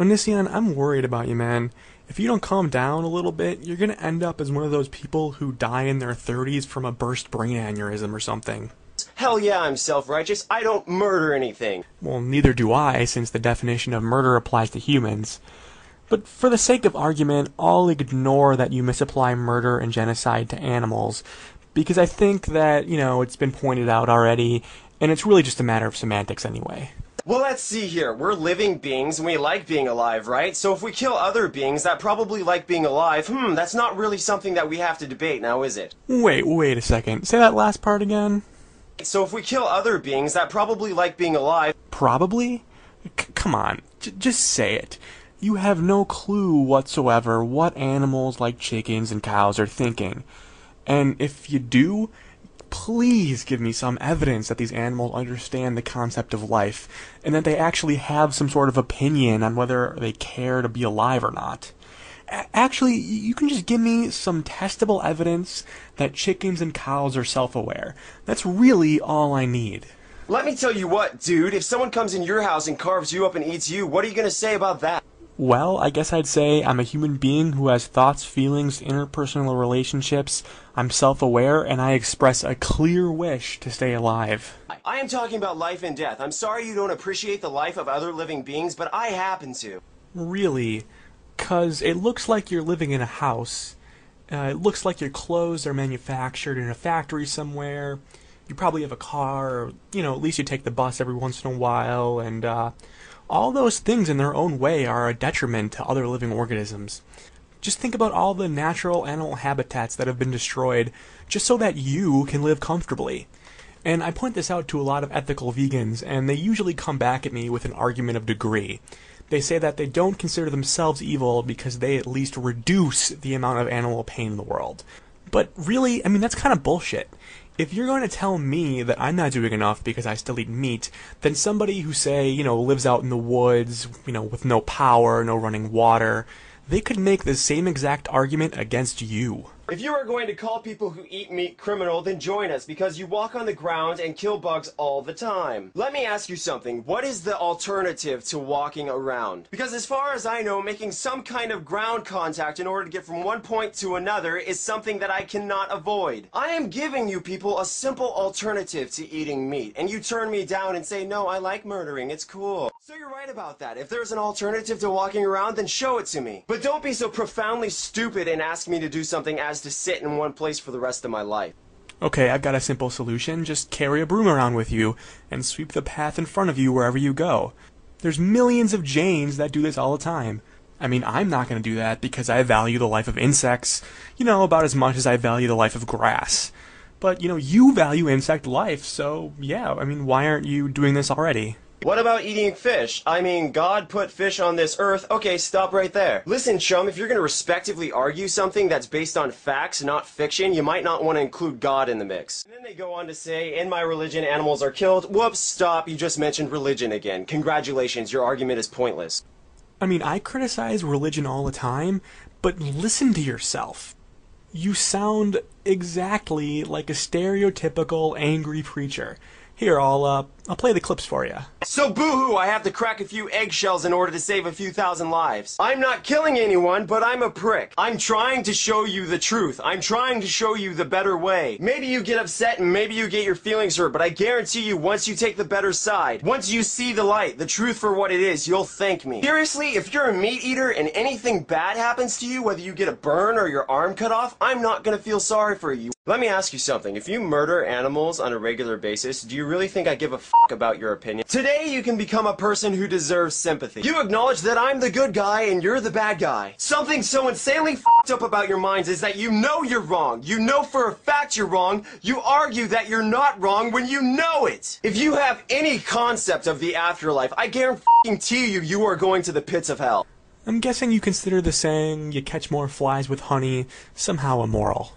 Onision, I'm worried about you, man. If you don't calm down a little bit, you're gonna end up as one of those people who die in their 30s from a burst brain aneurysm or something. Hell yeah, I'm self-righteous. I don't murder anything. Well, neither do I, since the definition of murder applies to humans. But for the sake of argument, I'll ignore that you misapply murder and genocide to animals, because I think that, it's been pointed out already, and it's really just a matter of semantics anyway. Well, let's see here. We're living beings and we like being alive, right? So if we kill other beings that probably like being alive, that's not really something that we have to debate now, is it? Wait a second. Say that last part again. So if we kill other beings that probably like being alive... Probably? Come on. Just say it. You have no clue whatsoever what animals like chickens and cows are thinking. And if you do, please give me some evidence that these animals understand the concept of life, and that they actually have some sort of opinion on whether they care to be alive or not. Actually, you can just give me some testable evidence that chickens and cows are self-aware. That's really all I need. Let me tell you what, dude. If someone comes in your house and carves you up and eats you, what are you gonna say about that? Well, I guess I'd say I'm a human being who has thoughts, feelings, interpersonal relationships. I'm self-aware, and I express a clear wish to stay alive. I am talking about life and death. I'm sorry you don't appreciate the life of other living beings, but I happen to. Really? 'Cause it looks like you're living in a house. It looks like your clothes are manufactured in a factory somewhere. You probably have a car, or, at least you take the bus every once in a while, and, all those things in their own way are a detriment to other living organisms. Just think about all the natural animal habitats that have been destroyed just so that you can live comfortably. And I point this out to a lot of ethical vegans, and they usually come back at me with an argument of degree. They say that they don't consider themselves evil because they at least reduce the amount of animal pain in the world. But really, that's kind of bullshit. If you're going to tell me that I'm not doing enough because I still eat meat, then somebody who, say, lives out in the woods, with no power, no running water, they could make the same exact argument against you. If you are going to call people who eat meat criminal, then join us, because you walk on the ground and kill bugs all the time. Let me ask you something. What is the alternative to walking around? Because as far as I know, making some kind of ground contact in order to get from one point to another is something that I cannot avoid. I am giving you people a simple alternative to eating meat, and you turn me down and say, no, I like murdering, it's cool. So you're right about that. If there's an alternative to walking around, then show it to me. But don't be so profoundly stupid and ask me to do something as to sit in one place for the rest of my life. Okay, I've got a simple solution. Just carry a broom around with you and sweep the path in front of you wherever you go. There's millions of Janes that do this all the time. I'm not going to do that because I value the life of insects, about as much as I value the life of grass. But, you value insect life, so yeah, why aren't you doing this already? What about eating fish? God put fish on this earth. Okay, stop right there. Listen, chum, if you're going to respectively argue something that's based on facts, not fiction, you might not want to include God in the mix. And then they go on to say, in my religion, animals are killed. Whoops, stop, you just mentioned religion again. Congratulations, your argument is pointless. I criticize religion all the time, but listen to yourself. You sound exactly like a stereotypical angry preacher. Here, I'll play the clips for you. So boo-hoo, I have to crack a few eggshells in order to save a few thousand lives. I'm not killing anyone, but I'm a prick. I'm trying to show you the truth. I'm trying to show you the better way. Maybe you get upset and maybe you get your feelings hurt, but I guarantee you once you take the better side, once you see the light, the truth for what it is, you'll thank me. Seriously, if you're a meat eater and anything bad happens to you, whether you get a burn or your arm cut off, I'm not gonna feel sorry for you. Let me ask you something. If you murder animals on a regular basis, do you really think I give a f*** about your opinion? Today you can become a person who deserves sympathy. You acknowledge that I'm the good guy and you're the bad guy. Something so insanely f***ed up about your minds is that you know you're wrong. You know for a fact you're wrong. You argue that you're not wrong when you know it. If you have any concept of the afterlife, I guarantee you are going to the pits of hell. I'm guessing you consider the saying, you catch more flies with honey, somehow immoral.